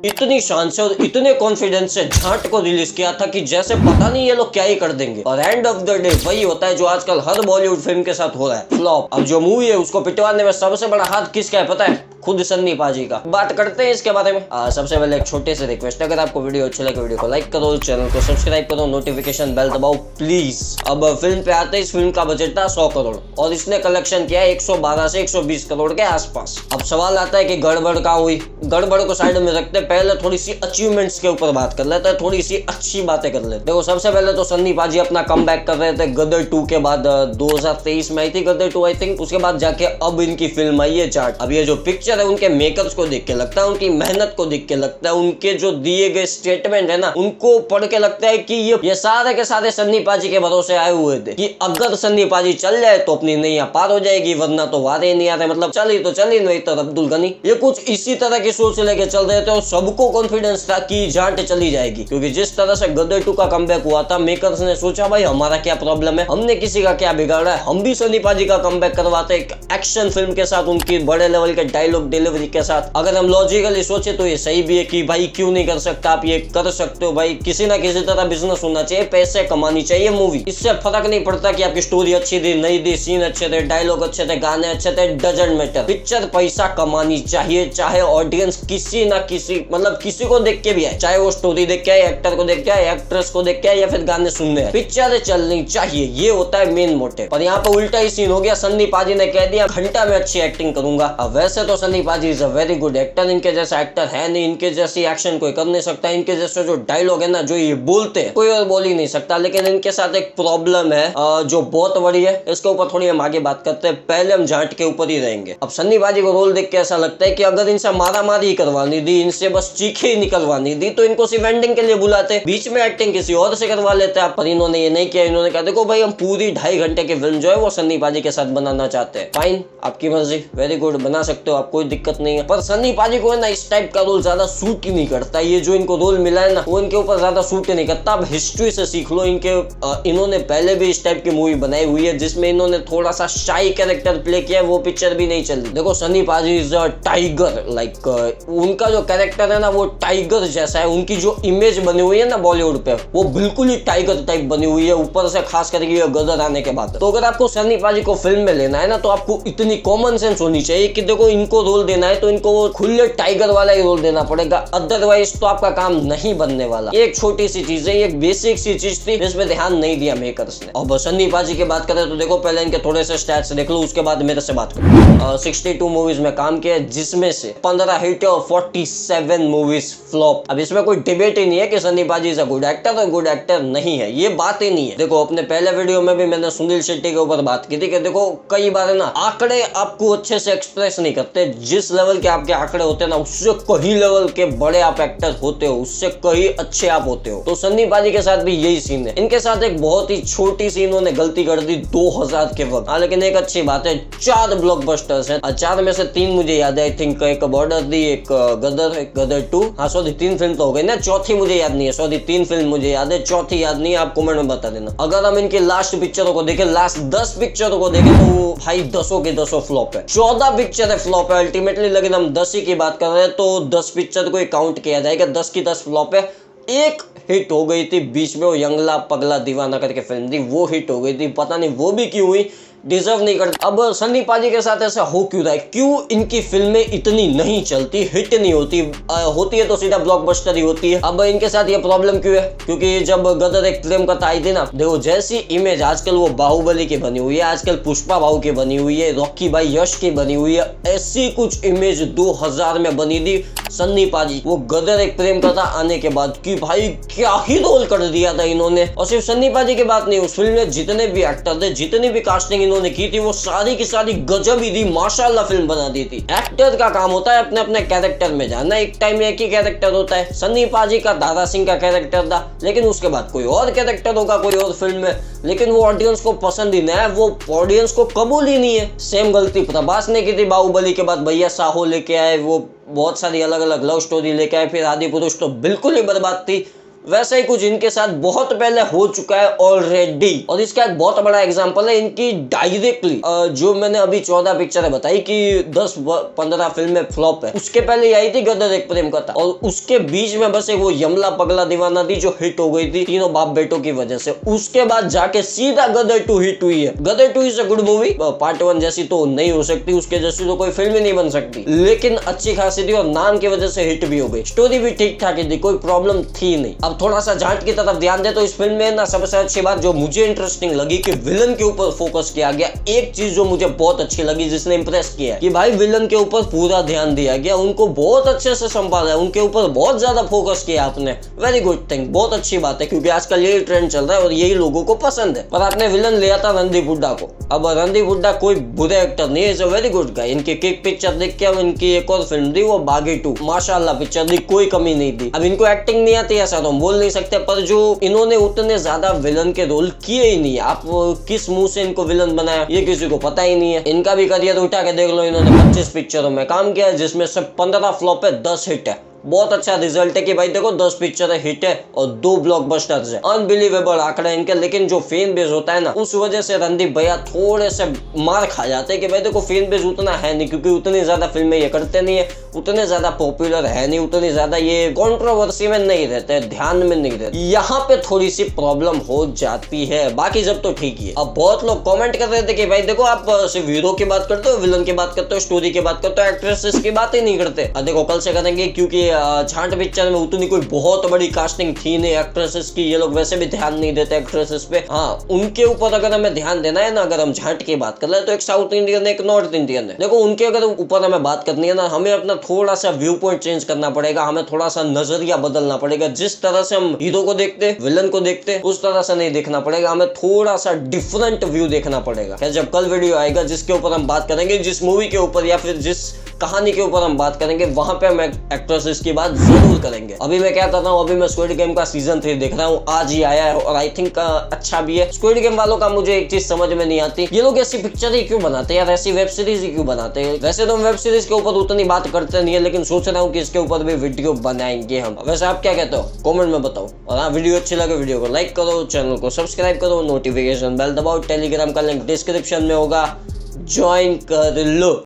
इतनी शान से और इतने कॉन्फिडेंस से जाट को रिलीज किया था कि जैसे पता नहीं ये लोग क्या ही कर देंगे। और एंड ऑफ द डे वही होता है जो आजकल हर बॉलीवुड फिल्म के साथ हो रहा है, फ्लॉप। अब जो मूवी है उसको पिटवाने में सबसे बड़ा हाथ किसका है पता है? खुद सन्नी पाजी का। बात करते हैं इसके बारे में। सबसे पहले एक छोटे से रिक्वेस्ट, अगर आपको वीडियो अच्छी लगे वीडियो को लाइक करो, चैनल को सब्सक्राइब करो, नोटिफिकेशन बेल दबाओ प्लीज। अब फिल्म पे आते, इस फिल्म का बजट था 100 करोड़ और इसने कलेक्शन किया 112 से 120 करोड़ के आसपास। अब सवाल आता है कि गड़बड़ कहाँ हुई? गड़बड़ को साइड में रखते पहले थोड़ी सी अचीवमेंट्स के ऊपर बात कर लेते हैं, थोड़ी सी अच्छी बातें कर लेते हैं। देखो सबसे पहले तो सन्नी पाजी अपना कमबैक कर रहे थे गदर 2 के बाद। 2023 में आई थी गदर 2 आई थिंक। उसके बाद जाके अब इनकी फिल्म आई है जाट। अब ये जो पिक्चर है उनके मेकर्स को देख के लगता है, उनकी मेहनत को देख के लगता है, उनके जो दिए गए स्टेटमेंट है ना उनको पढ़ के लगता है कि ये सारे के सारे सन्नी पाजी के भरोसे आए हुए थे कि अगर सन्नी पाजी चल जाए तो अपनी नैया पार हो जाएगी, वरना तो वारे नहीं आते। मतलब चली तो चली नहीं तो अब्दुल गनी। ये कुछ इसी तरह की सोच से लेके चल रहे थे और सबको कॉन्फिडेंस था कि जाट चली जाएगी, क्योंकि जिस तरह से गदर 2 का कमबैक हुआ था मेकर्स ने सोचा भाई हमारा क्या प्रॉब्लम है, हमने किसी का क्या बिगाड़ा है, हम भी सन्नी पाजी का कमबैक करवाते एक एक्शन फिल्म के साथ, उनकी बड़े लेवल के डायलॉग डिलीवरी के साथ। अगर हम लॉजिकली सोचे तो ये सही भी है कि भाई क्यों नहीं कर सकता, आप ये कर सकते हो भाई। किसी ना किसी तरह बिजनेस होना चाहिए, पैसे कमानी चाहिए मूवी। इससे फर्क नहीं पड़ता कि आपकी स्टोरी अच्छी थी नहीं थी, सीन अच्छे थे, डायलॉग अच्छे थे, गाने अच्छे थे, डजंट मैटर। पिक्चर पैसा कमानी चाहिए, चाहे ऑडियंस किसी ना किसी मतलब किसी को देख के भी आए, चाहे वो स्टोरी देख के आए, एक्टर को देख के आए, एक्ट्रेस को देख के आए या फिर गाने सुनने आए, पिक्चर चलनी चाहिए। ये होता है मेन मोटिव। और यहाँ पे उल्टा ही सीन हो गया। सन्नी पाजी ने कह दिया घंटा में अच्छी एक्टिंग करूंगा। अब वैसे तो सन्नी पाजी is a very good actor, इनके जैसा एक्टर है नहीं, इनके जैसी एक्शन कोई कर नहीं सकता, इनके जैसे जो डायलॉग है ना जो ये बोलते हैं कोई और बोल ही नहीं सकता। लेकिन इनके साथ एक प्रॉब्लम है जो बहुत बड़ी है, इसके ऊपर थोड़ी हम आगे बात करते हैं। पहले हम जाट के ऊपर ही रहेंगे। अब सन्नी पाजी को रोल देख के ऐसा लगता है कि अगर इनसे मारा मारी करवानी दी, इनसे बस चीखे ही निकलवानी दी तो इनको सिर्फ एंडिंग के लिए बुलाते, बीच में एक्टिंग किसी और से करवा लेते आप। पर इन्होंने ये नहीं किया। इन्होंने कहा देखो भाई हम पूरी 2.5 घंटे की फिल्म जो है वो सन्नी पाजी के साथ बनाना चाहते हैं। फाइन, आपकी मर्जी, वेरी गुड, बना सकते हो आप, कोई दिक्कत नहीं है। पर सन्नी पाजी को है ना इस टाइप का रोल ज्यादा सूट ही नहीं करता। ये जो इनको रोल मिला है ना वो इनके ऊपर ज्यादा सूट ही नहीं करता। आप हिस्ट्री से सीख लो। इन्होंने पहले भी इस टाइप की मूवी बनाई हुई है जिसमें इन्होंने थोड़ा सा शाई कैरेक्टर प्ले किया, वो पिक्चर भी नहीं चली। देखो सन्नी पाजी इज अ टाइगर, लाइक उनका जो कैरेक्टर है ना वो टाइगर जैसा है। उनकी जो इमेज बनी हुई है ना बॉलीवुड पे वो बिल्कुल ही टाइगर टाइप बनी हुई है, ऊपर से खास करके गदर आने के बाद। तो अगर आपको सन्नी पाजी को फिल्म में लेना है ना तो आपको इतनी कॉमन सेंस होनी चाहिए कि देखो इनको रोल देना है तो इनको खुले टाइगर वाला ही रोल देना पड़ेगा, अदरवाइज तो आपका काम नहीं बनने वाला। एक छोटी सी चीज है, एक बेसिक सी चीज थी जिसमें ध्यान नहीं दिया मेकर्स ने। अब सन्नी पाजी की बात करें तो देखो पहले इनके थोड़े से स्टैट्स देख लो, उसके बाद मेरे से बात करो। 62 मूवीज में काम किया जिसमें से 15 हिट और 47 मूवीज फ्लॉप। अब इसमें कोई डिबेट ही नहीं है कि सन्नी पाजी इज अ गुड एक्टर और गुड एक्टर नहीं है, ये बात ही नहीं है। देखो अपने पहले वीडियो में भी मैंने सुनील शेट्टी के ऊपर बात की थी कि देखो कई बार ना आंकड़े आपको अच्छे से एक्सप्रेस नहीं करते। जिस लेवल के आपके आंकड़े होते हैं ना उससे कहीं लेवल के बड़े आप एक्टर होते हो, उससे कहीं अच्छे आप होते हो। तो सन्नी पाजी के साथ भी यही सीन है। इनके साथ एक बहुत ही छोटी सी इन्होंने गलती कर दी 2000 के वक्त। लेकिन एक अच्छी बात है 4 ब्लॉकबस्टर्स हैं, 4 में से 3 मुझे याद है। आई थिंक एक बॉर्डर दी, एक गदर 2, हाँ सॉरी 3 फिल्म तो हो गई ना, चौथी मुझे याद नहीं है, सॉरी 3 फिल्म मुझे याद है, चौथी याद नहीं है, आप कमेंट में बता देना। अगर हम इनकी लास्ट पिक्चरों को देखें, लास्ट 10 पिक्चरों को देखें तो भाई 10 के 10 फ्लॉप है। 14 पिक्चर फ्लॉप है अल्टीमेटली, लेकिन हम 10 ही की बात कर रहे हैं तो 10 पिक्चर को काउंट किया जाएगा, 10 की 10 फ्लॉप है। एक हिट हो गई थी बीच में, वो यंगला पगला दीवाना करके फिल्म थी, वो हिट हो गई थी, पता नहीं वो भी क्यों हुई, डिजर्व नहीं करती। अब सन्नी पाजी के साथ ऐसा हो क्यों रहा है? क्यों इनकी फिल्में इतनी नहीं चलती, हिट नहीं होती? होती है तो सीधा ब्लॉकबस्टर ही होती है। अब इनके साथ ये प्रॉब्लम क्यों है? क्योंकि जब गदर एक प्रेम कथा आई थी ना, देखो जैसी इमेज आजकल वो बाहुबली की बनी हुई है, आजकल पुष्पा भाऊ की बनी हुई है, रॉकी भाई यश की बनी हुई है, ऐसी कुछ इमेज 2000 में बनी थी सन्नी पाजी। वो गदर एक प्रेम कथा आने के बाद कि भाई क्या ही रोल कर दिया था इन्होंने। और सिर्फ सन्नी पाजी की बात नहीं, उस फिल्म में जितने भी एक्टर थे, जितनी भी कास्टिंग इन्होंने की थी वो सारी की सारी गजब ही थी, माशाल्लाह फिल्म बना दी थी। एक्टर का काम होता है अपने अपने कैरेक्टर में जाना, एक टाइम में एक ही कैरेक्टर होता है। सन्नी पाजी का दादा सिंह का कैरेक्टर था, लेकिन उसके बाद कोई और कैरेक्टर होगा कोई और फिल्म में, लेकिन वो ऑडियंस को पसंद ही नहीं है, वो ऑडियंस को कबूल ही नहीं है। सेम गलती प्रभास ने की थी बाहुबली के बाद, भैया साहो लेके आए, वो बहुत सारी अलग अलग लव स्टोरी लेके आए, फिर आदि पुरुष तो बिल्कुल ही बर्बाद थी। वैसा ही कुछ इनके साथ बहुत पहले हो चुका है ऑलरेडी। और इसका एक बहुत बड़ा एग्जांपल है इनकी डायरेक्टली जो मैंने अभी 14 पिक्चरें बताई कि 10-15 फिल्में फ्लॉप है, उसके पहले आई थी गदर एक प्रेम कथा, और उसके बीच में बस एक वो यमला पगला दीवाना थी जो हिट हो गई थी तीनों बाप बेटों की वजह से। उसके बाद जाके सीधा गदर 2 हिट हुई है। गदर 2 is a good movie, part 1 जैसी तो नहीं हो सकती, उसके जैसी तो कोई फिल्म ही नहीं बन सकती, लेकिन अच्छी खासी थी और नाम की वजह से हिट भी हो गई। स्टोरी भी ठीक ठाक थी, कोई प्रॉब्लम थी नहीं। अब थोड़ा सा जाट की तरफ ध्यान दे तो इस फिल्म में ना सबसे अच्छी बात जो मुझे इंटरेस्टिंग लगी कि विलन के ऊपर फोकस किया गया। एक चीज जो मुझे बहुत अच्छी लगी जिसने इंप्रेस किया कि भाई विलन के ऊपर पूरा ध्यान दिया गया, उनको बहुत अच्छे से संभाला है, उनके ऊपर बहुत ज्यादा फोकस किया आपने। वेरी गुड थिंग, बहुत अच्छी बात है, क्योंकि आजकल यही ट्रेंड चल रहा है और यही लोगों को पसंद है। पर आपने विलन लिया था रणदीप हुड्डा को। अब रणदीप हुड्डा कोई बुरे एक्टर नहीं है, is a very good guy. इनकी किक पिक्चर देख के इनकी एक और फिल्म थी वो बागी 2, माशाल्लाह पिक्चर थी, कोई कमी नहीं थी। अब इनको एक्टिंग नहीं आती ऐसा तो हम बोल नहीं सकते, पर जो इन्होंने उतने ज्यादा विलन के रोल किए ही नहीं। आप किस मुंह से इनको विलन बनाया ये किसी को पता ही नहीं है। इनका भी करियर उठा के देख लो, इन्होंने 25 पिक्चरों में काम किया जिसमें से 15 फ्लॉप है, 10 हिट है। बहुत अच्छा रिजल्ट है कि भाई देखो 10 पिक्चर हिट है और 2 ब्लॉकबस्टर्स है। अनबिलीवेबल आंकड़ा इनके। लेकिन जो फैन बेस होता है ना, उस वजह से रणदीप भैया थोड़े से मार खा जाते हैं कि भाई देखो फैन बेस उतना है नहीं, क्योंकि उतनी ज्यादा फिल्में ये करते नहीं है, उतने ज्यादा पॉपुलर है नहीं, उतनी ज्यादा ये कंट्रोवर्सी में नहीं रहते, ध्यान में नहीं रहते। यहाँ पे थोड़ी सी प्रॉब्लम हो जाती है, बाकी जब तो ठीक ही है। अब बहुत लोग कमेंट कर रहे थे कि भाई देखो आप सिर्फ हीरो की बात करते हो, विलन की बात करते हो, स्टोरी की बात करते हो, एक्ट्रेसेस की बात ही नहीं करते। देखो कल से करेंगे, क्योंकि छांट पिक्चर में उतनी कोई बहुत बड़ी कास्टिंग थी नहीं एक्ट्रेसेस की, ये लोग वैसे भी ध्यान नहीं देते एक्ट्रेसेस पे। हाँ, उनके ऊपर अगर हमें ध्यान देना है ना, अगर हम छांट की बात कर रहे हैं तो एक साउथ इंडियन है, एक नॉर्थ इंडियन है। देखो उनके अगर ऊपर हमें बात करनी है ना, हमें अपना थोड़ा सा व्यू पॉइंट चेंज करना पड़ेगा, हमें थोड़ा सा नजरिया बदलना पड़ेगा। जिस तरह से हम हीरो को देखते, विलन को देखते, उस तरह से नहीं देखना पड़ेगा, हमें थोड़ा सा डिफरेंट व्यू देखना पड़ेगा। जब कल वीडियो आएगा जिसके ऊपर हम बात करेंगे, जिस मूवी के ऊपर या फिर जिस कहानी के ऊपर हम बात करेंगे, वहां पे हम एक्ट्रेसेस की बात जरूर करेंगे। अभी मैं क्या कर रहा हूँ, अभी मैं स्क्विड गेम का सीजन 3 देख रहा हूँ, आज ही आया है और आई थिंक अच्छा भी है। स्क्विड गेम वालों का मुझे एक चीज समझ में नहीं आती, ये लोग ऐसी पिक्चर ही क्यों बनाते हैं यार, ऐसी वेब सीरीज ही क्यों बनाते हैं। वैसे तो हम वेब सीरीज के ऊपर उतनी बात करते नहीं है, लेकिन सोच रहा हूँ कि इसके ऊपर भी वीडियो बनाएंगे हम। वैसे आप क्या कहते हो कमेंट में बताओ। और हाँ, वीडियो अच्छी लगे वीडियो को लाइक करो, चैनल को सब्सक्राइब करो, नोटिफिकेशन बेल दबाओ, टेलीग्राम का लिंक डिस्क्रिप्शन में होगा, ज्वाइन कर लो।